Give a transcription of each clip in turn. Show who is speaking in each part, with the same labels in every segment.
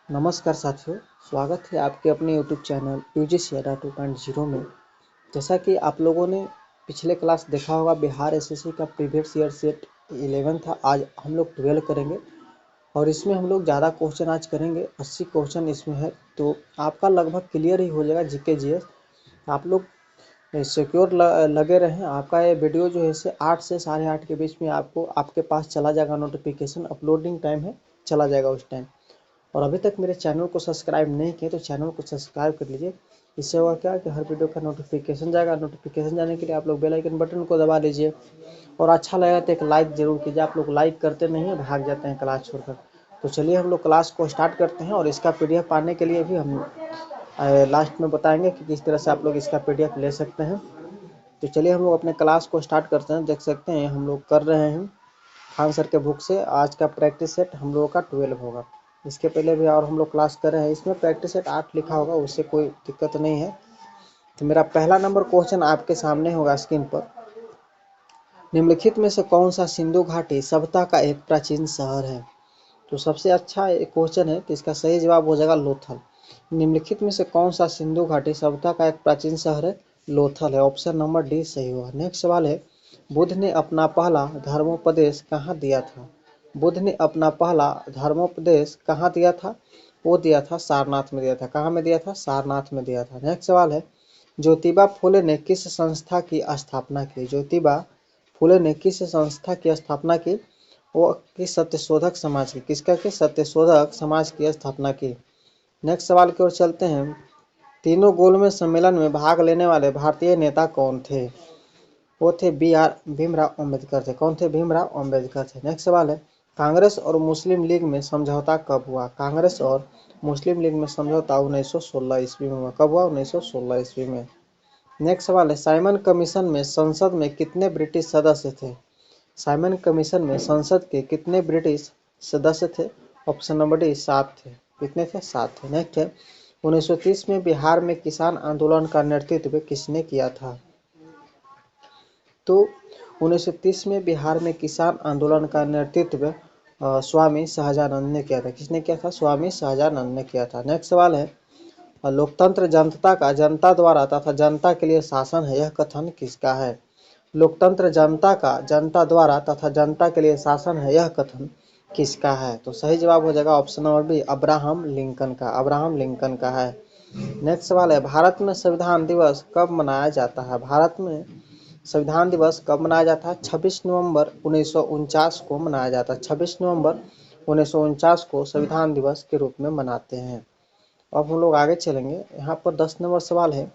Speaker 1: नमस्कार साथियों, स्वागत है आपके अपने यूट्यूब चैनल यूजीसी अड्डा 2.0 में। जैसा कि आप लोगों ने पिछले क्लास देखा होगा, बिहार एसएससी का प्रीवियस ईयर सेट 11 था। आज हम लोग 12 करेंगे और इसमें हम लोग ज़्यादा क्वेश्चन आज करेंगे। 80 क्वेश्चन इसमें है, तो आपका लगभग क्लियर ही हो जाएगा जीके जीएस। आप लोग सिक्योर लगे रहें। आपका ये वीडियो जो है इसे 8 से 8:30 के बीच में आपको आपके पास चला जाएगा। नोटिफिकेशन अपलोडिंग टाइम है, चला जाएगा उस टाइम। और अभी तक मेरे चैनल को सब्सक्राइब नहीं किए तो चैनल को सब्सक्राइब कर लीजिए। इससे होगा क्या कि हर वीडियो का नोटिफिकेशन जाएगा। नोटिफिकेशन जाने के लिए आप लोग बेल आइकन बटन को दबा लीजिए और अच्छा लगेगा तो एक लाइक जरूर कीजिए। आप लोग लाइक करते नहीं है, भाग जाते हैं क्लास छोड़कर। तो चलिए हम लोग क्लास को स्टार्ट करते हैं और इसका पीडीएफ पाने के लिए भी हम लास्ट में बताएंगे कि किस तरह से आप लोग इसका पीडीएफ ले सकते हैं। तो चलिए हम लोग अपने क्लास को स्टार्ट करते हैं। देख सकते हैं हम लोग कर रहे हैं खान सर के बुक से। आज का प्रैक्टिस सेट हम लोगों का 12 होगा। इसके पहले भी और हम लोग क्लास कर रहे हैं, इसमें प्रैक्टिस सेट 8 लिखा होगा, उससे कोई दिक्कत नहीं है। तो मेरा पहला नंबर क्वेश्चन आपके सामने होगा स्क्रीन पर। निम्नलिखित में से कौन सा सिंधु घाटी सभ्यता का एक प्राचीन शहर है? तो सबसे अच्छा क्वेश्चन है, तो इसका सही जवाब हो जाएगा लोथल। निम्नलिखित में से कौन सा सिंधु घाटी सभ्यता का एक प्राचीन शहर है? लोथल है। ऑप्शन नंबर डी सही होगा। नेक्स्ट सवाल है, बुद्ध ने अपना पहला धर्मोपदेश कहाँ दिया था? बुद्ध ने अपना पहला धर्मोपदेश कहाँ दिया था? वो दिया था सारनाथ में दिया था। कहाँ में दिया था? सारनाथ में दिया था। नेक्स्ट सवाल है, ज्योतिबा फुले ने किस संस्था की स्थापना की? ज्योतिबा फुले ने किस संस्था की स्थापना की? वो की सत्यशोधक समाज की। किसका की? सत्यशोधक समाज की स्थापना की। नेक्स्ट सवाल की ओर चलते हैं। तीनों गोलमेज सम्मेलन में भाग लेने वाले भारतीय नेता कौन थे? वो थे भीमराव अम्बेडकर थे। कौन थे? भीमराव अम्बेडकर थे। नेक्स्ट सवाल है, कांग्रेस और मुस्लिम लीग में समझौता कब हुआ? कांग्रेस और मुस्लिम लीग में समझौता 1916 ईस्वी में हुआ। कब हुआ? 1916 ईस्वी में। नेक्स्ट सवाल है, साइमन कमीशन में संसद में कितने ब्रिटिश सदस्य थे? साइमन कमीशन में संसद के कितने ब्रिटिश सदस्य थे? ऑप्शन नंबर डी 7 थे। कितने थे? 7 थे। नेक्स्ट है, 1930 में बिहार में किसान आंदोलन का नेतृत्व किसने किया था? तो 1930 में बिहार में किसान आंदोलन का नेतृत्व स्वामी सहजानंद ने किया था। किसने किया था? स्वामी सहजानंद ने किया था। नेक्स्ट सवाल है, लोकतंत्र जनता का जनता द्वारा तथा जनता के लिए शासन है, यह कथन किसका है? लोकतंत्र जनता का जनता द्वारा तथा जनता के लिए शासन है, यह कथन किसका है? तो सही जवाब हो जाएगा option number B, Abraham Lincoln का। अब्राहम लिंकन का है। नेक्स्ट सवाल है, भारत में संविधान दिवस कब मनाया जाता है? भारत में संविधान दिवस कब मनाया जाता है? 26 नवंबर 1949 को मनाया जाता है। 26 नवंबर 1949 को संविधान दिवस के रूप में मनाते हैं। अब हम लोग आगे चलेंगे। यहाँ पर 10 नंबर सवाल है,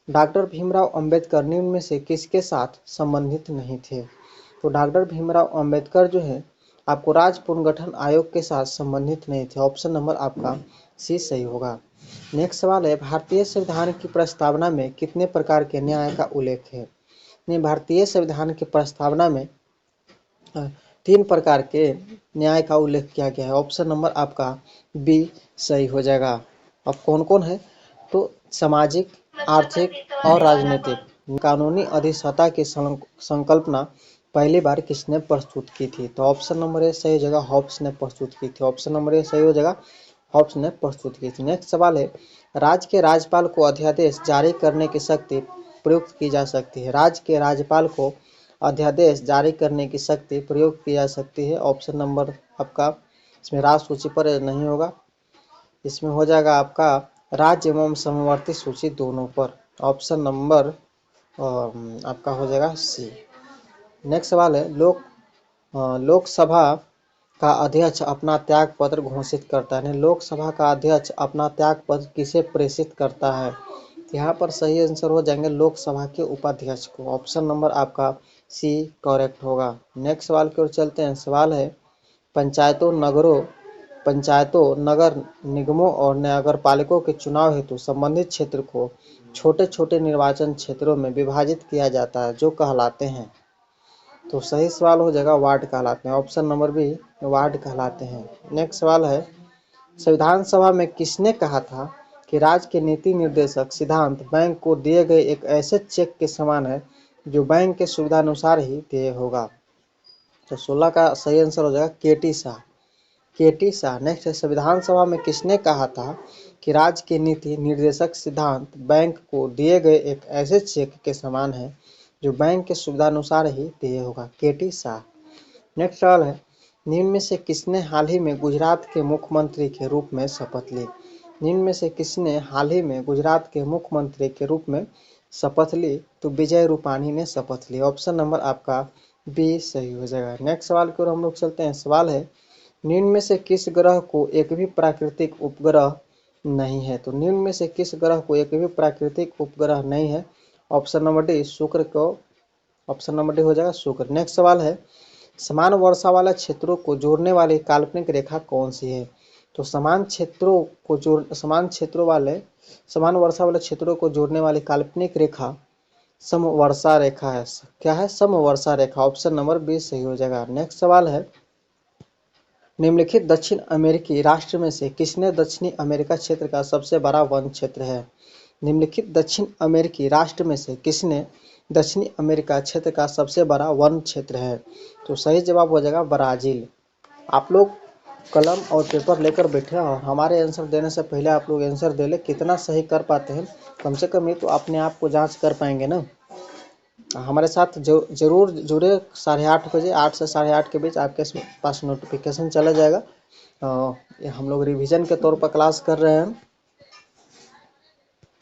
Speaker 1: डॉक्टर भीमराव अंबेडकर निम्न में से किसके साथ संबंधित नहीं थे? तो डॉक्टर भीमराव अंबेडकर जो है आपको राज्य पुनर्गठन आयोग के साथ संबंधित नहीं थे। ऑप्शन नंबर आपका सी सही होगा। नेक्स्ट सवाल है, भारतीय संविधान की प्रस्तावना में कितने प्रकार के न्याय का उल्लेख है? भारतीय संविधान की प्रस्तावना में 3 प्रकार के न्याय का उल्लेख किया गया है। ऑप्शन नंबर आपका बी सही हो जाएगा। अब कौन कौन है? तो सामाजिक, आर्थिक और राजनीतिक। कानूनी अधिसत्ता की संकल्पना पहली बार किसने प्रस्तुत की थी? तो ऑप्शन नंबर ए सही हो जाएगा, हॉब्स ने प्रस्तुत की थी। ऑप्शन नंबर ए सही हो जाएगा, हॉब्स ने प्रस्तुत की थी। नेक्स्ट सवाल है, राज्य के राज्यपाल को अध्यादेश जारी करने की शक्ति प्रयुक्त की जा सकती है? राज्य के राज्यपाल को अध्यादेश जारी करने की शक्ति प्रयोग की जा सकती है। ऑप्शन नंबर आपका इसमें राज्य सूची पर नहीं होगा, इसमें हो जाएगा आपका राज्य एवं समवर्ती सूची दोनों पर। ऑप्शन नंबर आपका हो जाएगा सी। नेक्स्ट सवाल है, लोकसभा का अध्यक्ष अपना त्याग पत्र घोषित करता है। लोकसभा का अध्यक्ष अपना त्याग पत्र किसे प्रेषित करता है? यहाँ पर सही आंसर हो जाएंगे लोकसभा के उपाध्यक्ष को। ऑप्शन नंबर आपका सी करेक्ट होगा। नेक्स्ट सवाल की ओर चलते हैं। सवाल है, पंचायतों, नगर निगमों और नगरपालिकों के चुनाव हेतु संबंधित क्षेत्र को छोटे छोटे निर्वाचन क्षेत्रों में विभाजित किया जाता है, जो कहलाते हैं। तो सही सवाल हो जाएगा वार्ड कहलाते हैं। ऑप्शन नंबर बी वार्ड कहलाते हैं। नेक्स्ट सवाल है, संविधान सभा में किसने कहा था कि राज्य के नीति निर्देशक सिद्धांत बैंक को दिए गए एक ऐसे चेक के समान है जो बैंक के सुविधानुसार ही देय होगा? तो 16 का सही आंसर हो जाएगा केटी शाह। केटी शाह। नेक्स्ट है, संविधान सभा में किसने कहा था कि राज्य के नीति निर्देशक सिद्धांत बैंक को दिए गए एक ऐसे चेक के समान है जो बैंक के सुविधानुसार ही देय होगा? केटी शाह। नेक्स्ट सवाल है, निम्न में से किसने हाल ही में गुजरात के मुख्यमंत्री के रूप में शपथ ली? निम्न में से किसने हाल ही में गुजरात के मुख्यमंत्री के रूप में शपथ ली? तो विजय रूपाणी ने शपथ ली। ऑप्शन नंबर आपका बी सही हो जाएगा। नेक्स्ट सवाल की ओर हम लोग चलते हैं। सवाल है, निम्न में से किस ग्रह को एक भी प्राकृतिक उपग्रह नहीं है? तो निम्न में से किस ग्रह को एक भी प्राकृतिक उपग्रह नहीं है? ऑप्शन नंबर डी शुक्र को, ऑप्शन नंबर डी हो जाएगा शुक्र। नेक्स्ट सवाल है, समान वर्षा वाले क्षेत्रों को जोड़ने वाली काल्पनिक रेखा कौन सी है? तो समान वर्षा वाले क्षेत्रों को जोड़ने वाली काल्पनिक रेखा समवर्षा रेखा है। क्या है? समवर्षा रेखा। ऑप्शन नंबर बी सही हो जाएगा। नेक्स्ट सवाल है, निम्नलिखित दक्षिण अमेरिकी राष्ट्र में से किसने दक्षिणी अमेरिका क्षेत्र का सबसे बड़ा वन क्षेत्र है? निम्नलिखित दक्षिण अमेरिकी राष्ट्र में से किसने दक्षिणी अमेरिका क्षेत्र का सबसे बड़ा वन क्षेत्र है? तो सही जवाब हो जाएगा ब्राजील। आप लोग कलम और पेपर लेकर बैठे और हमारे आंसर देने से पहले आप लोग आंसर दे ले, कितना सही कर पाते हैं कम से कम ये तो अपने आप को जांच कर पाएंगे ना। हमारे साथ जरूर जुड़े। 8:30 बजे, 8 से 8:30 के बीच आपके पास नोटिफिकेशन चला जाएगा। हम लोग रिवीजन के तौर पर क्लास कर रहे हैं।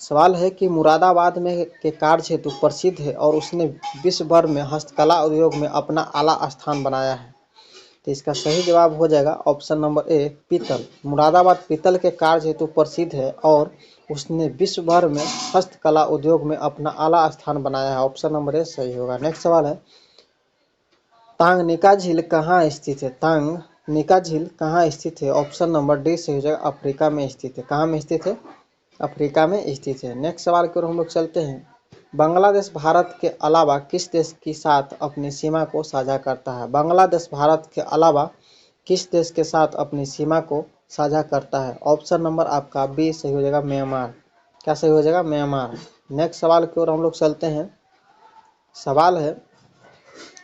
Speaker 1: सवाल है कि मुरादाबाद में के कार्य हेतु प्रसिद्ध है और उसने विश्व भर में हस्तकला उद्योग में अपना आला स्थान बनाया है। तो इसका सही जवाब हो जाएगा ऑप्शन नंबर ए पीतल। मुरादाबाद पीतल के कार्य हेतु प्रसिद्ध है और उसने विश्व भर में हस्तकला उद्योग में अपना आला स्थान बनाया है। ऑप्शन नंबर ए सही होगा। नेक्स्ट सवाल है, तांगनिका झील कहाँ स्थित है? तांगनिका झील कहाँ स्थित है? ऑप्शन नंबर डी सही हो जाएगा, अफ्रीका में स्थित है। कहाँ में स्थित है? अफ्रीका में स्थित है। नेक्स्ट सवाल की ओर हम लोग चलते हैं। बांग्लादेश भारत के अलावा किस देश के साथ अपनी सीमा को साझा करता है? बांग्लादेश भारत के अलावा किस देश के साथ अपनी सीमा को साझा करता है? ऑप्शन नंबर आपका बी सही हो जाएगा, म्यांमार। क्या सही हो जाएगा? म्यांमार। नेक्स्ट सवाल की ओर हम लोग चलते हैं। सवाल है,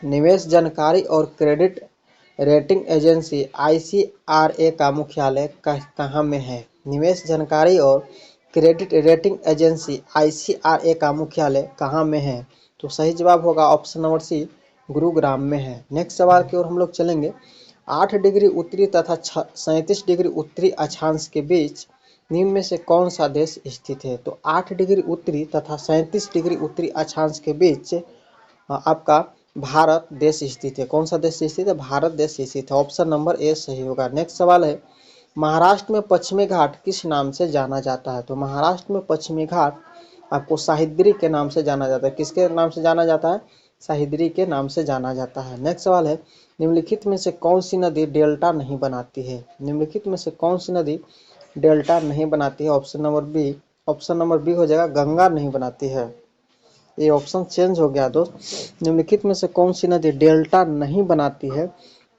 Speaker 1: निवेश जानकारी और क्रेडिट रेटिंग एजेंसी ICRA का मुख्यालय कहाँ में है? निवेश जानकारी और क्रेडिट रेटिंग एजेंसी ICRA का मुख्यालय कहाँ में है? तो सही जवाब होगा ऑप्शन नंबर सी, गुरुग्राम में है। नेक्स्ट सवाल की ओर हम लोग चलेंगे। 8 डिग्री उत्तरी तथा 37 डिग्री उत्तरी अक्षांश के बीच निम्न में से कौन सा देश स्थित है? तो 8 डिग्री उत्तरी तथा 37 डिग्री उत्तरी अक्षांश के बीच आपका भारत देश स्थित है। कौन सा देश स्थित है? भारत देश स्थित है। ऑप्शन नंबर ए सही होगा। नेक्स्ट सवाल है, महाराष्ट्र में पश्चिमी घाट किस नाम से जाना जाता है? तो महाराष्ट्र में पश्चिमी घाट आपको सह्याद्री के नाम से जाना जाता है। किसके नाम से जाना जाता है? सह्याद्री के नाम से जाना जाता है। नेक्स्ट सवाल है, निम्नलिखित में से कौन सी नदी डेल्टा नहीं बनाती है? निम्नलिखित में से कौन सी नदी डेल्टा नहीं बनाती है? ऑप्शन नंबर बी हो जाएगा, गंगा नहीं बनाती है। ये ऑप्शन चेंज हो गया दोस्त। निम्नलिखित में से कौन सी नदी डेल्टा नहीं बनाती है?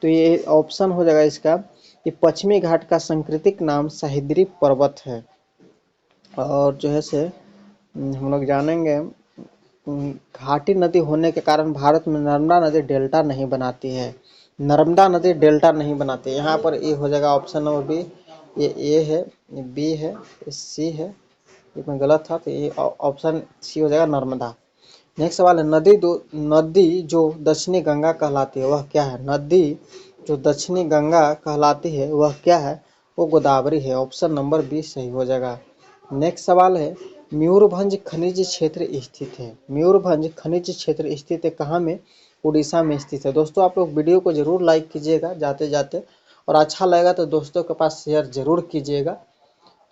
Speaker 1: तो ये ऑप्शन हो जाएगा इसका, ये पश्चिमी घाट का सांकेतिक नाम सह्याद्री पर्वत है। और जो है से हम लोग जानेंगे, घाटी नदी होने के कारण भारत में नर्मदा नदी डेल्टा नहीं बनाती है। नर्मदा नदी डेल्टा नहीं बनाती है। यहाँ पर ये हो जाएगा ऑप्शन नंबर बी। ये ए है, ये बी है, ये सी है, ये में गलत था तो ये ऑप्शन सी हो जाएगा, नर्मदा। नेक्स्ट सवाल है, नदी जो दक्षिणी गंगा कहलाती है वह क्या है? नदी जो दक्षिणी गंगा कहलाती है वह क्या है? वो गोदावरी है। ऑप्शन नंबर बी सही हो जाएगा। नेक्स्ट सवाल है, मयूरभंज खनिज क्षेत्र स्थित है। मयूरभंज खनिज क्षेत्र स्थित है कहाँ में? उड़ीसा में स्थित है। दोस्तों आप लोग वीडियो को जरूर लाइक कीजिएगा जाते जाते, और अच्छा लगेगा तो दोस्तों के पास शेयर जरूर कीजिएगा,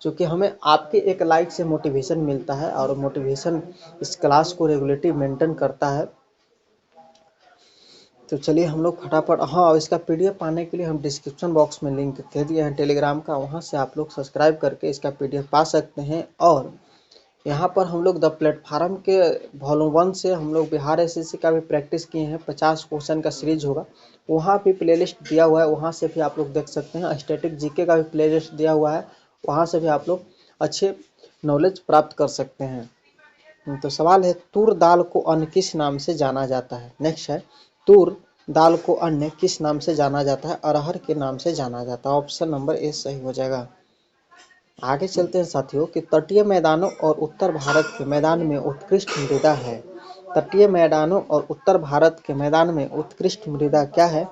Speaker 1: क्योंकि हमें आपके एक लाइक से मोटिवेशन मिलता है और मोटिवेशन इस क्लास को रेगुलेटिव मेंटेन करता है। तो चलिए हम लोग फटाफट, हाँ, इसका PDF पाने के लिए हम डिस्क्रिप्शन बॉक्स में लिंक दे दिए हैं टेलीग्राम का, वहाँ से आप लोग सब्सक्राइब करके इसका PDF पा सकते हैं। और यहाँ पर हम लोग द प्लेटफार्म के वॉल्यूम 1 से हम लोग बिहार SSC का भी प्रैक्टिस किए हैं। 50 क्वेश्चन का सीरीज होगा, वहाँ भी प्लेलिस्ट दिया हुआ है, वहाँ से भी आप लोग देख सकते हैं। स्टैटिक GK का भी प्लेलिस्ट दिया हुआ है, वहाँ से भी आप लोग अच्छे नॉलेज प्राप्त कर सकते हैं। तो सवाल है, तूर दाल को अन्य किस नाम से जाना जाता है? नेक्स्ट है, तूर दाल को अन्य किस नाम से जाना जाता है? अरहर के नाम से जाना जाता है। ऑप्शन नंबर ए सही हो जाएगा। आगे चलते हैं साथियों कि तटीय मैदानों और उत्तर भारत के मैदान में उत्कृष्ट मृदा है। तटीय मैदानों और उत्तर भारत के मैदान में उत्कृष्ट मृदा क्या है?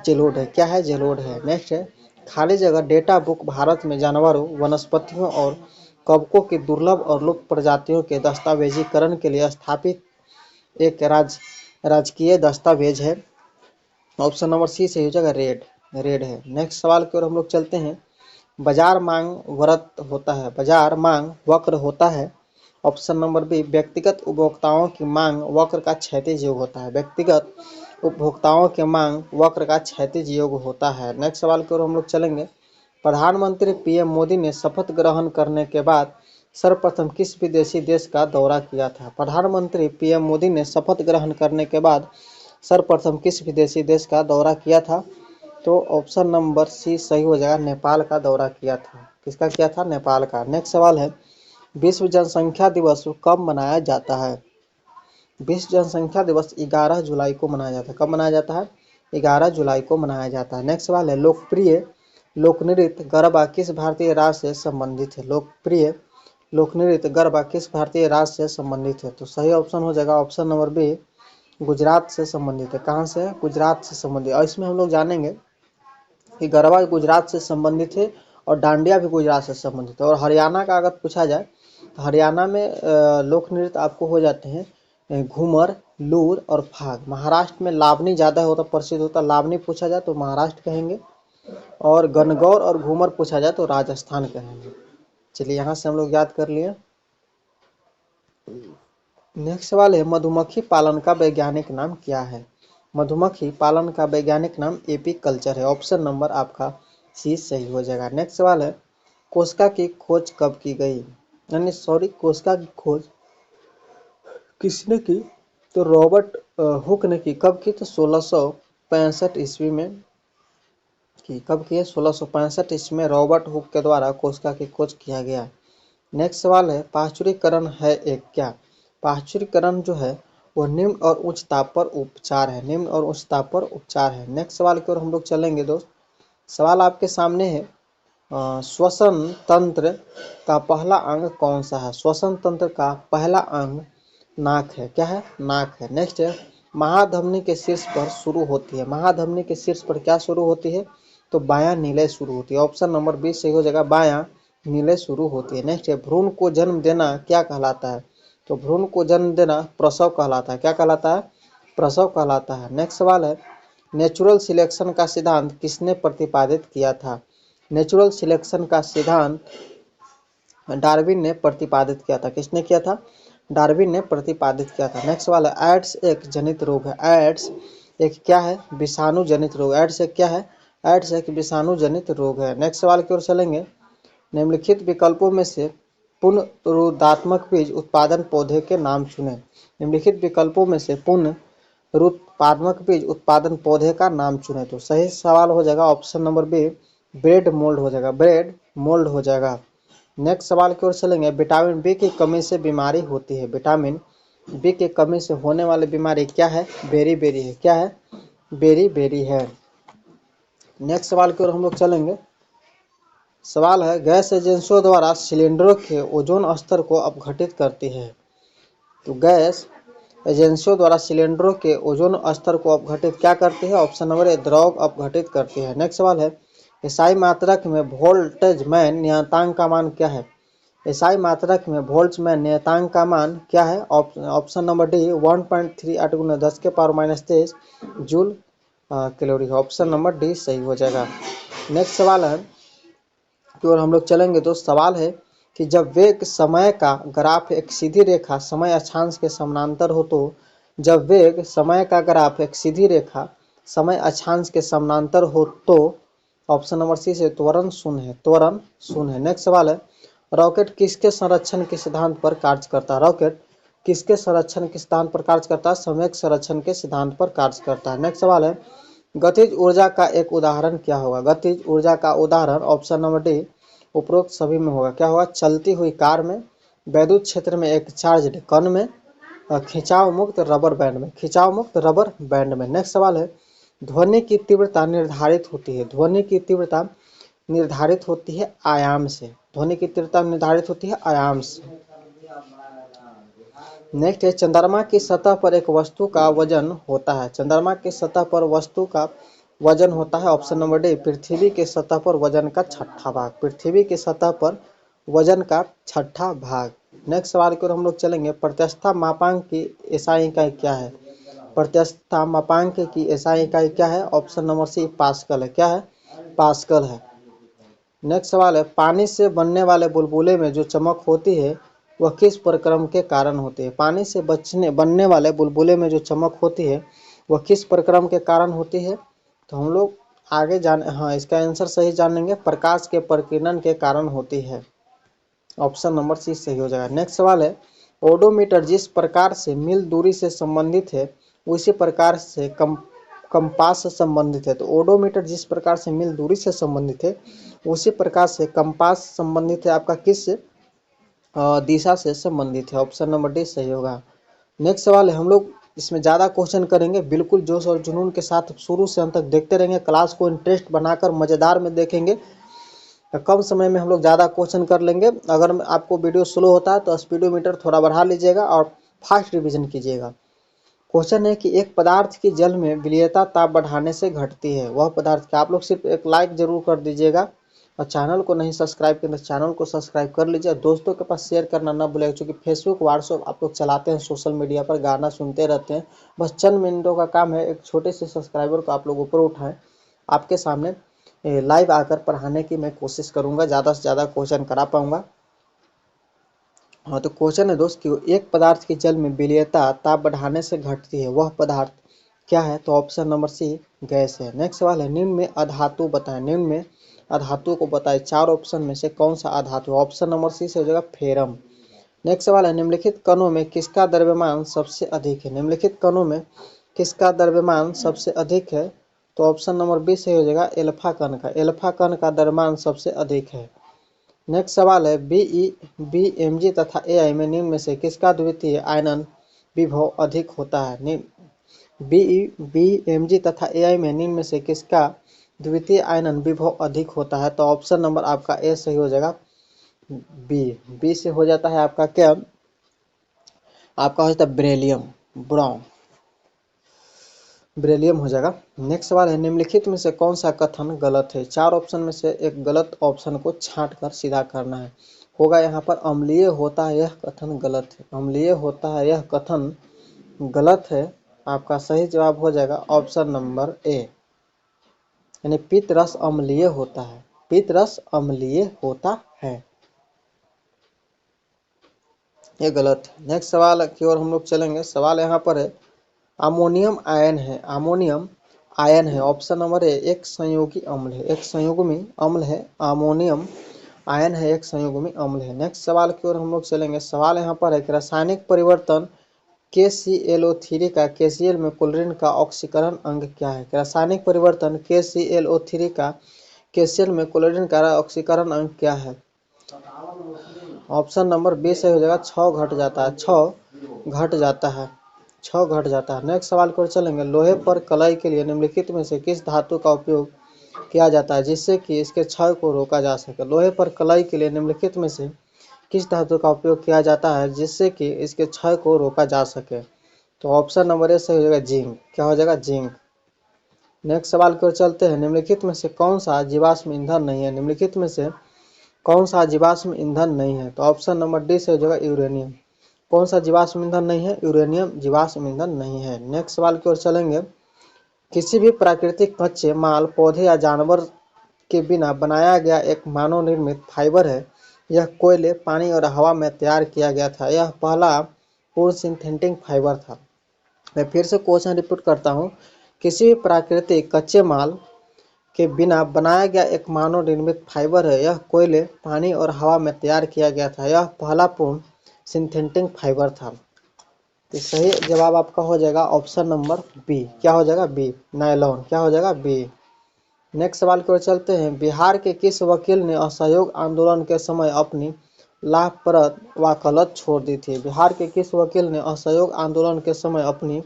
Speaker 1: जलोढ़ है। क्या है? जलोढ़ है। नेक्स्ट है खाली जगह डेटा बुक भारत में जानवरों, वनस्पतियों और कवकों की दुर्लभ और लुप्त प्रजातियों के दस्तावेजीकरण के लिए स्थापित एक राजकीय दस्तावेज है। ऑप्शन नंबर सी सही हो जाएगा। रेड है। नेक्स्ट सवाल की ओर हम लोग चलते हैं। बाजार मांग वक्र होता है। ऑप्शन नंबर बी व्यक्तिगत उपभोक्ताओं की मांग वक्र का क्षैतिज योग होता है। व्यक्तिगत उपभोक्ताओं के मांग वक्र का क्षैतिज योग होता है। नेक्स्ट सवाल की ओर हम लोग चलेंगे। प्रधानमंत्री पीएम मोदी ने शपथ ग्रहण करने के बाद सर्वप्रथम किस विदेशी देश का दौरा किया था? प्रधानमंत्री पीएम मोदी ने शपथ ग्रहण करने के बाद सर्वप्रथम किस विदेशी देश का दौरा किया था? तो ऑप्शन नंबर सी सही हो जाएगा। नेपाल का दौरा किया था। किसका किया था? नेपाल का। नेक्स्ट सवाल है विश्व जनसंख्या दिवस कब मनाया जाता है? विश्व जनसंख्या दिवस 11 जुलाई को मनाया जाता है। कब मनाया जाता है? 11 जुलाई को मनाया जाता है। नेक्स्ट सवाल है लोकप्रिय लोकनृत्य गरबा किस भारतीय राज्य से संबंधित है? लोकप्रिय लोकनृत्य गरबा किस भारतीय राज्य से संबंधित है? तो सही ऑप्शन हो जाएगा ऑप्शन नंबर बी गुजरात से संबंधित है। कहाँ से है? गुजरात से संबंधित। और इसमें हम लोग जानेंगे कि गरबा गुजरात से संबंधित है और डांडिया भी गुजरात से संबंधित है। और हरियाणा का अगर पूछा जाए तो हरियाणा में लोक नृत्य आपको हो जाते हैं घूमर, लूर और फाग। महाराष्ट्र में लावनी ज़्यादा होता प्रसिद्ध होता। लावनी पूछा जाए तो महाराष्ट्र कहेंगे और गणगौर और घूमर पूछा जाए तो राजस्थान कहेंगे। चलिए यहाँ से हम लोग याद कर लिए। नेक्स्ट सवाल है मधुमक्खी पालन का वैज्ञानिक नाम क्या है? मधुमक्खी पालन का वैज्ञानिक नाम एपीकल्चर है। ऑप्शन नंबर आपका सी सही हो जाएगा। नेक्स्ट सवाल है कोशिका की खोज कब की गई? कोशिका की खोज किसने की? तो रॉबर्ट हुक ने की। कब की? तो 1665 ईस्वी में की। कब की है? 1665 ईस्वी में रॉबर्ट हुक के द्वारा कोशिका की खोज किया गया। नेक्स्ट सवाल है पाश्चुरीकरण है एक क्या? पाश्चुरीकरण जो है वो निम्न और उच्च ताप पर उपचार है। निम्न और उच्च ताप पर उपचार है। नेक्स्ट सवाल की ओर हम लोग चलेंगे दोस्त। सवाल आपके सामने है श्वसन तंत्र का पहला अंग कौन सा है? श्वसन तंत्र का पहला अंग नाक है। क्या है? नाक है। नेक्स्ट है महाधमनी के शीर्ष पर शुरू होती है। महाधमनी के शीर्ष पर क्या शुरू होती है? तो बायां नीले शुरू होती है। ऑप्शन नंबर 20 सही हो जाएगा। बायां नीले शुरू होती है। नेक्स्ट है भ्रूण को जन्म देना क्या कहलाता है? तो भ्रूण को जन्म देना प्रसव कहलाता है। क्या कहलाता है? प्रसव कहलाता है। नेक्स्ट सवाल है नेचुरल सिलेक्शन का सिद्धांत किसने प्रतिपादित किया था? नेचुरल सिलेक्शन का सिद्धांत डार्विन ने प्रतिपादित किया था। किसने किया था? डार्विन ने प्रतिपादित किया था। नेक्स्ट सवाल है एड्स एक जनित रोग है। एड्स एक क्या है? विषाणु जनित रोग। एड्स एक क्या है? एड्स एक विषाणु जनित रोग है। नेक्स्ट सवाल की ओर चलेंगे। निम्नलिखित विकल्पों में से पुनरुत्पादक बीज उत्पादन पौधे के नाम चुनें। निम्नलिखित विकल्पों में से पुनरुत्पादक बीज उत्पादन पौधे का नाम चुनें। तो सही सवाल हो जाएगा option number B bread mould हो जाएगा। ब्रेड मोल्ड हो जाएगा। नेक्स्ट सवाल की ओर चलेंगे। विटामिन बी की कमी से बीमारी होती है। विटामिन बी की कमी से होने वाली बीमारी क्या है? बेरी बेरी है। क्या है? बेरी बेरी है। नेक्स्ट सवाल की ओर हम लोग चलेंगे। सवाल है गैस एजेंसियों द्वारा सिलेंडरों के ओजोन स्तर को अपघटित करती है। तो गैस एजेंसियों द्वारा सिलेंडरों के ओजोन स्तर को अपघटित क्या करती है? ऑप्शन नंबर ए द्रव अपघटित करती है। नेक्स्ट सवाल है एसआई मात्रक में वोल्टेजमैन नियतांक का मान क्या है? एसआई मात्रक में वोल्टेजमैन नियतांक का मान क्या है? Option number D 1.38 × 10⁻³ joule calorie. Option number D सही हो जाएगा। नेक्स्ट सवाल है की ओर हम लोग चलेंगे। तो सवाल है कि जब वेग समय का ग्राफ एक सीधी रेखा समय अक्षांश के समानांतर हो तो जब वेग समय का ग्राफ एक सीधी रेखा समय अक्षांश के समानांतर हो तो ऑप्शन नंबर सी से त्वरण शून्य है। त्वरण शून्य है। नेक्स्ट सवाल है रॉकेट किसके संरक्षण के सिद्धांत पर कार्य करता है? रॉकेट किसके संरक्षण के सिद्धांत पर कार्य करता है? संवेग संरक्षण के सिद्धांत पर कार्य करता है। नेक्स्ट सवाल है गतिज ऊर्जा का एक उदाहरण क्या होगा? गतिज ऊर्जा का उदाहरण ऑप्शन नंबर डी उपरोक्त सभी में होगा। क्या होगा? चलती हुई कार में, वैद्युत क्षेत्र में एक चार्ज कण में, खिंचाव मुक्त रबर बैंड में। खिंचाव मुक्त रबर बैंड में। नेक्स्ट सवाल है ध्वनि की तीव्रता निर्धारित होती है, ध्वनि की तीव्रता निर्धारित होती है आयाम से, ध्वनि की तीव्रता निर्धारित होती है आयाम से। नेक्स्ट है, चंद्रमा की सतह पर एक वस्तु का वजन होता है, चंद्रमा की सतह पर वस्तु का वजन होता है ऑप्शन नंबर डी पृथ्वी के सतह पर वजन का छठा भाग, पृथ्वी की सतह पर वजन का छठा भाग। नेक्स्ट सवाल की ओर हम लोग चलेंगे, प्रत्यस्थता मापांक की एसआई इकाई क्या है, प्रत्यस्थता मापांक की एसआई इकाई क्या है, ऑप्शन नंबर सी पास्कल है, क्या है, पास्कल है। नेक्स्ट सवाल है, पानी से बनने वाले बुलबुले में जो चमक होती है वह किस प्रक्रम के कारण होती है, पानी से बनने वाले बुलबुले में जो चमक होती है वह किस प्रक्रम के कारण होती है। तो हम लोग आगे हाँ इसका आंसर सही जानेंगे, प्रकाश के प्रकीर्णन के कारण होती है, ऑप्शन नंबर सी सही हो जाएगा। नेक्स्ट सवाल है, ओडोमीटर जिस प्रकार से मील दूरी से संबंधित है उसी प्रकार से कंपास से संबंधित है। तो ओडोमीटर जिस प्रकार से मील दूरी से संबंधित है उसी प्रकार से कंपास संबंधित है आपका किस दिशा से संबंधित है, ऑप्शन नंबर डी सही होगा। नेक्स्ट सवाल है, हम लोग इसमें ज़्यादा क्वेश्चन करेंगे, बिल्कुल जोश और जुनून के साथ शुरू से अंत तक देखते रहेंगे, क्लास को इंटरेस्ट बनाकर मज़ेदार में देखेंगे, कम समय में हम लोग ज़्यादा क्वेश्चन कर लेंगे। अगर आपको वीडियो स्लो होता है तो स्पीडोमीटर थोड़ा बढ़ा लीजिएगा और फास्ट रिवीजन कीजिएगा। क्वेश्चन है कि एक पदार्थ की जल में विलीयता ताप बढ़ाने से घटती है, वह पदार्थ क्या। आप लोग सिर्फ एक लाइक जरूर कर दीजिएगा और चैनल को नहीं सब्सक्राइब किया तो चैनल को सब्सक्राइब कर लीजिए, दोस्तों के पास शेयर करना ना भूलेगा, क्योंकि फेसबुक व्हाट्सएप आप लोग चलाते हैं, सोशल मीडिया पर गाना सुनते रहते हैं, बस चंद मिनटों का काम है, एक छोटे से सब्सक्राइबर को आप लोग ऊपर उठाएं, आपके सामने लाइव आकर पढ़ाने की मैं कोशिश करूंगा, ज़्यादा से ज़्यादा क्वेश्चन करा पाऊंगा। हाँ तो क्वेश्चन है दोस्त कि एक पदार्थ की जल में विलीयता ताप बढ़ाने से घटती है, वह पदार्थ क्या है। तो ऑप्शन नंबर सी गैस है। नेक्स्ट सवाल है, निम्न में अधातु बताएं, निम्न में अधातु को बताएं, चार ऑप्शन में से कौन सा अधातु है, ऑप्शन नंबर सी से हो जाएगा फेरम। नेक्स्ट सवाल है, निम्नलिखित कणों में किसका द्रव्यमान सबसे अधिक है, निम्नलिखित कणों में किसका द्रव्यमान सबसे अधिक है। तो ऑप्शन नंबर बी से हो जाएगा एल्फा कण का, एल्फा कण का द्रव्यमान सबसे अधिक है। नेक्स्ट सवाल है, बीएमजी तथा एआई में निम्न में से किसका द्वितीय आयनन विभव अधिक होता है, बीएमजी तथा एआई में निम्न में से किसका द्वितीय आयनन विभव अधिक होता है। तो ऑप्शन नंबर आपका ए सही हो जाएगा, बी से हो जाता है आपका क्या, आपका हो जाता है बेरिलियम, बेरिलियम हो जाएगा। नेक्स्ट सवाल है, निम्नलिखित में से कौन सा कथन गलत है, चार ऑप्शन में से एक गलत ऑप्शन को छांट कर सीधा करना है। होगा यहाँ पर अम्लीय होता है यह कथन गलत है, अम्लीय होता है यह कथन गलत है, आपका सही जवाब हो जाएगा ऑप्शन नंबर ए, यानी पित्त रस अम्लीय होता है, पित्त रस अम्लीय होता है, ये गलत है। नेक्स्ट सवाल की ओर हम लोग चलेंगे, सवाल यहाँ पर है, अमोनियम आयन है, अमोनियम आयन है, ऑप्शन नंबर ए एक संयोगी अम्ल है, एक संयुग्मी अम्ल है, अमोनियम आयन है, एक संयुग्मी अम्ल है। नेक्स्ट सवाल की ओर हम लोग चलेंगे, सवाल यहाँ पर है कि रासायनिक परिवर्तन KClO3 का KCl में क्लोरीन का ऑक्सीकरण अंग क्या है, रासायनिक परिवर्तन KClO3 का KCl में क्लोरीन का ऑक्सीकरण अंग क्या है। ऑप्शन नंबर बी से हो जाएगा 6 घट जाता है, 6 घट जाता है, 6 घट जाता है। नेक्स्ट सवाल पर चलेंगे, लोहे पर कलाई के लिए निम्नलिखित में से किस धातु का उपयोग किया जाता है जिससे कि इसके क्षय को रोका जा सके, लोहे पर कलाई के लिए निम्नलिखित में से किस धातु का उपयोग किया जाता है जिससे कि इसके क्षय को रोका जा सके। तो ऑप्शन नंबर ए से हो जाएगा जिंक, क्या हो जाएगा जिंक। नेक्स्ट सवाल की ओर चलते हैं, निम्नलिखित में से कौन सा जीवाश्म ईंधन नहीं है, निम्नलिखित में से कौन सा जीवाश्म ईंधन नहीं है। तो ऑप्शन नंबर डी से हो जाएगा यूरेनियम, कौन सा जीवाश्म ईंधन नहीं है, यूरेनियम जीवाश्म ईंधन नहीं है। नेक्स्ट सवाल की ओर चलेंगे, किसी भी प्राकृतिक कच्चे माल पौधे या जानवर के बिना बनाया गया एक मानव निर्मित फाइबर है, यह कोयले पानी और हवा में तैयार किया गया था, यह पहला पूर्ण सिंथेटिक फाइबर था। मैं फिर से क्वेश्चन रिपीट करता हूँ, किसी भी प्राकृतिक कच्चे माल के बिना बनाया गया एक मानव निर्मित फाइबर है, यह कोयले पानी और हवा में तैयार किया गया था, यह पहला पूर्ण सिंथेटिक फाइबर था। तो सही जवाब आपका हो जाएगा ऑप्शन नंबर बी, क्या हो जाएगा बी, नायलॉन, क्या हो जाएगा बी। नेक्स्ट सवाल की ओर चलते हैं, बिहार के किस वकील ने असहयोग आंदोलन के समय अपनी लाभप्रद वकालत छोड़ दी थी, बिहार के किस वकील ने असहयोग आंदोलन के समय अपनी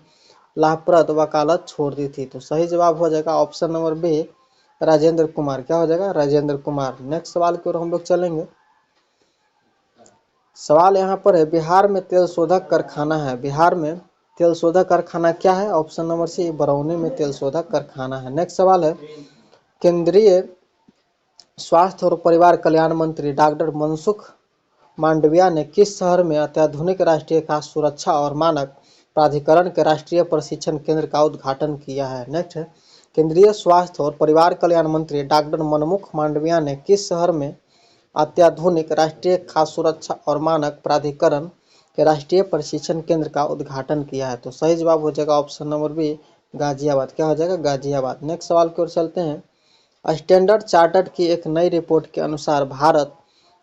Speaker 1: लाभप्रद वकालत छोड़ दी थी। तो सही जवाब हो जाएगा option number B, Rajendra Kumar. क्या हो जाएगा? राजेंद्र कुमार। नेक्स्ट सवाल की ओर हम लोग चलेंगे। सवाल यहाँ पर है, बिहार में तेल शोधक कारखाना है। बिहार में तेल शोधक कारखाना क्या है? ऑप्शन नंबर सी, बरौनी में तेल शोधक कारखाना है। नेक्स्ट सवाल है, केंद्रीय स्वास्थ्य और परिवार कल्याण मंत्री डॉक्टर मनसुख मांडविया ने किस शहर में अत्याधुनिक राष्ट्रीय खाद्य सुरक्षा और मानक प्राधिकरण के राष्ट्रीय प्रशिक्षण केंद्र का उद्घाटन किया है? नेक्स्ट है, केंद्रीय स्वास्थ्य और परिवार कल्याण मंत्री डॉक्टर मनसुख मांडविया ने किस शहर में अत्याधुनिक राष्ट्रीय खाद्य सुरक्षा और मानक प्राधिकरण के राष्ट्रीय प्रशिक्षण केंद्र का उद्घाटन किया है? तो सही जवाब हो जाएगा ऑप्शन नंबर बी, गाजियाबाद। क्या हो जाएगा? गाजियाबाद। नेक्स्ट सवाल की ओर चलते हैं। स्टैंडर्ड चार्टर्ड की एक नई रिपोर्ट के अनुसार भारत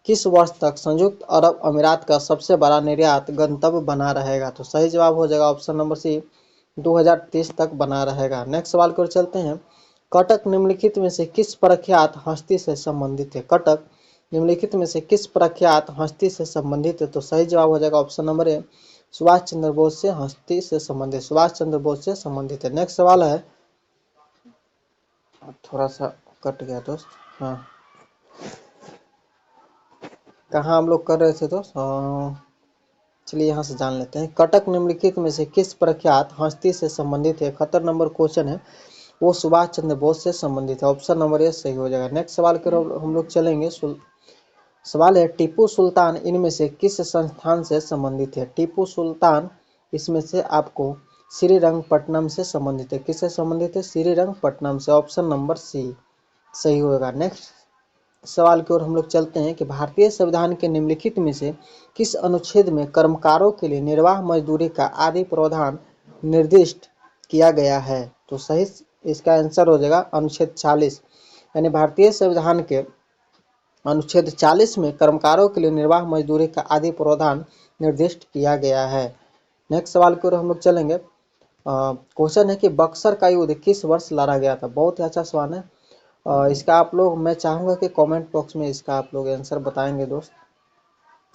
Speaker 1: किस वर्ष तक संयुक्त अरब अमीरात का सबसे बड़ा निर्यात गंतव्य बना रहेगा? तो सही जवाब हो जाएगा ऑप्शन नंबर सी, 2030 तक बना रहेगा। नेक्स्ट सवाल की ओर चलते हैं। कटक निम्नलिखित में से किस प्रख्यात हस्ती से संबंधित है? कटक निम्नलिखित में से किस प्रख्यात हस्ती से संबंधित है? तो सही जवाब हो जाएगा option number A, Subhash Chandra Bose से हस्ती से संबंधित, सुभाष चंद्र बोस से संबंधित है। नेक्स्ट सवाल है, थोड़ा सा कट गया दोस्त। हाँ, कहाँ हम लोग कर रहे थे दोस्त? चलिए यहाँ से जान लेते हैं। कटक निम्नलिखित में से किस प्रख्यात हस्ती से संबंधित है? 71 नंबर क्वेश्चन है, वो सुभाष चंद्र बोस से संबंधित है। ऑप्शन नंबर ए सही हो जाएगा। नेक्स्ट सवाल की ओर हम लोग चलेंगे। सवाल है, टीपू सुल्तान इनमें से किस संस्थान से संबंधित है? टीपू सुल्तान इसमें से आपको श्रीरंगपट्टनम से संबंधित है। किससे संबंधित है? श्रीरंगपट्टनम से। ऑप्शन नंबर सी सही होगा। नेक्स्ट सवाल की ओर हम लोग चलते हैं कि भारतीय संविधान के निम्नलिखित में से किस अनुच्छेद में कर्मकारों के लिए निर्वाह मजदूरी का आदि प्रावधान निर्दिष्ट किया गया है? तो सही इसका आंसर हो जाएगा अनुच्छेद 40। यानी भारतीय संविधान के अनुच्छेद 40 में कर्मकारों के लिए निर्वाह मजदूरी का आदि प्रावधान निर्दिष्ट किया गया है। नेक्स्ट सवाल की ओर हम लोग चलेंगे। क्वेश्चन है कि बक्सर का युद्ध किस वर्ष लड़ा गया था? बहुत ही अच्छा सवाल है। इसका आप लोग, मैं चाहूँगा कि कमेंट बॉक्स में इसका आप लोग आंसर बताएंगे दोस्त।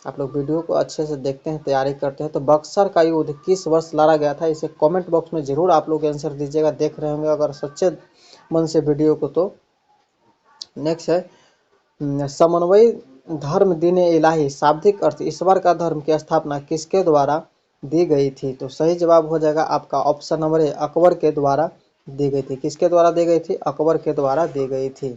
Speaker 1: आप लोग वीडियो को अच्छे से देखते हैं, तैयारी करते हैं, तो बक्सर का युद्ध किस वर्ष लड़ा गया था, इसे कमेंट बॉक्स में जरूर आप लोग आंसर दीजिएगा। देख रहे होंगे अगर सच्चे मन से वीडियो को। तो नेक्स्ट है, समन्वय धर्म दीन-ए इलाही शाब्दिक अर्थ ईश्वर का धर्म की स्थापना किसके द्वारा दी गई थी? तो सही जवाब हो जाएगा आपका ऑप्शन नंबर ए, अकबर के द्वारा दी गई थी। किसके द्वारा दी गई थी? अकबर के द्वारा दी गई थी।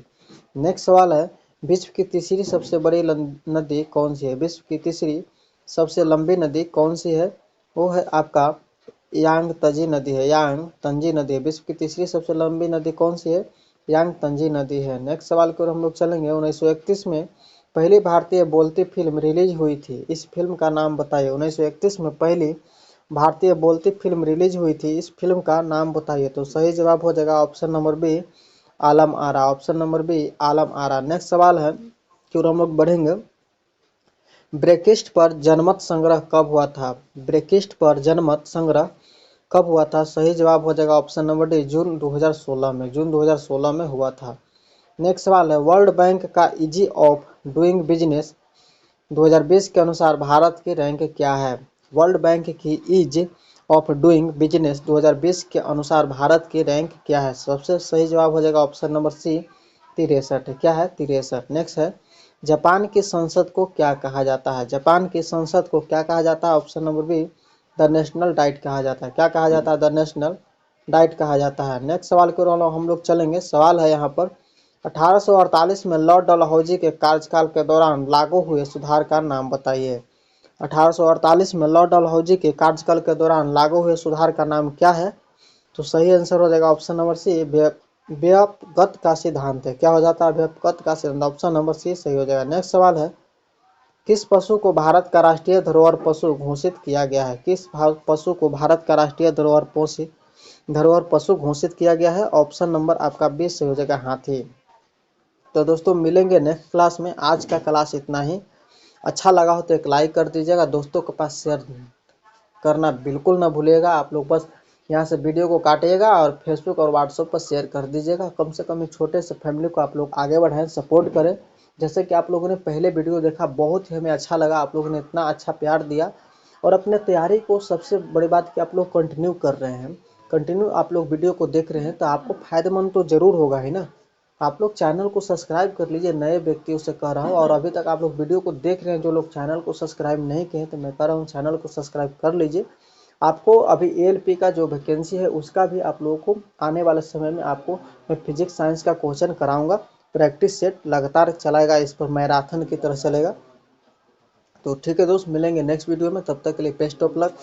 Speaker 1: नेक्स्ट सवाल है, विश्व की तीसरी सबसे बड़ी नदी कौन सी है? विश्व की तीसरी सबसे लंबी नदी कौन सी है? वो है आपका यांग तंजी नदी है। यांग तंजी नदी है। विश्व की तीसरी सबसे लंबी नदी कौन सी है? यांग तंजी नदी है। नेक्स्ट सवाल की ओर हम लोग चलेंगे। 1931 में पहली भारतीय बोलती फिल्म रिलीज हुई थी, इस फिल्म का नाम बताइए। 1931 में पहली भारतीय बोलती फिल्म रिलीज हुई थी, इस फिल्म का नाम बताइए। तो सही जवाब हो जाएगा option number B, Alam Ara. Option number B, Alam Ara. Next सवाल है कि हम लोग बढ़ेंगे। ब्रेकिस्ट पर जनमत संग्रह कब हुआ था? ब्रेकिस्ट पर जनमत संग्रह कब हुआ था? सही जवाब हो जाएगा ऑप्शन नंबर डी, जून 2016 में। जून 2016 में हुआ था। नेक्स्ट सवाल है, वर्ल्ड बैंक का इजी ऑफ डूइंग बिजनेस 2020 के अनुसार भारत की रैंक क्या है? वर्ल्ड बैंक की ईज ऑफ डूइंग बिजनेस 2020 के अनुसार भारत की रैंक क्या है? सबसे सही जवाब हो जाएगा ऑप्शन नंबर सी, 63 है। क्या है? 63। नेक्स्ट है, जापान की संसद को क्या कहा जाता है? जापान की संसद को क्या कहा जाता है? Option number B, the national diet कहा जाता है। क्या कहा जाता है? द नेशनल डाइट कहा जाता है। नेक्स्ट सवाल की ओर हम लोग चलेंगे। सवाल है यहाँ पर, 1848 में लॉर्ड डलहौजी के कार्यकाल के दौरान लागू हुए सुधार का नाम बताइए। 1848 में लॉर्ड डलहौजी के कार्यकाल के दौरान लागू हुए सुधार का नाम क्या है? तो सही आंसर हो जाएगा ऑप्शन नंबर सी, व्यापगत का सिद्धांत है। क्या हो जाता है? व्यापगत का सिद्धांत। ऑप्शन नंबर सी सही हो जाएगा। नेक्स्ट सवाल है, किस पशु को भारत का राष्ट्रीय धरोहर पशु घोषित किया गया है? किस पशु को भारत का राष्ट्रीय धरोहर पशु घोषित किया गया है? ऑप्शन नंबर आपका 20 सही हो जाएगा, हाथी। तो दोस्तों मिलेंगे नेक्स्ट क्लास में। आज का क्लास इतना ही। अच्छा लगा हो तो एक लाइक कर दीजिएगा, दोस्तों के पास शेयर करना बिल्कुल ना भूलिएगा। आप लोग बस यहाँ से वीडियो को काटिएगा और फेसबुक और व्हाट्सएप पर शेयर कर दीजिएगा। कम से कम एक छोटे से फैमिली को आप लोग आगे बढ़ाएं, सपोर्ट करें। जैसे कि आप लोगों ने पहले वीडियो देखा, बहुत ही हमें अच्छा लगा, आप लोगों ने इतना अच्छा प्यार दिया और अपने तैयारी को, सबसे बड़ी बात कि आप लोग कंटिन्यू कर रहे हैं। कंटिन्यू आप लोग वीडियो को देख रहे हैं तो आपको फायदेमंद तो ज़रूर होगा ही ना। आप लोग चैनल को सब्सक्राइब कर लीजिए, नए व्यक्तियों से कह रहा हूँ। और अभी तक आप लोग वीडियो को देख रहे हैं, जो लोग चैनल को सब्सक्राइब नहीं किए हैं, तो मैं कह रहा हूँ चैनल को सब्सक्राइब कर लीजिए। आपको अभी एएलपी का जो वैकेंसी है उसका भी आप लोगों को आने वाले समय में आपको मैं फिजिक्स साइंस का क्वेश्चन कराऊंगा। प्रैक्टिस सेट लगातार चलाएगा, इस पर मैराथन की तरह चलेगा। तो ठीक है दोस्त, मिलेंगे नेक्स्ट वीडियो में, तब तक के लिए बेस्ट ऑफ लक।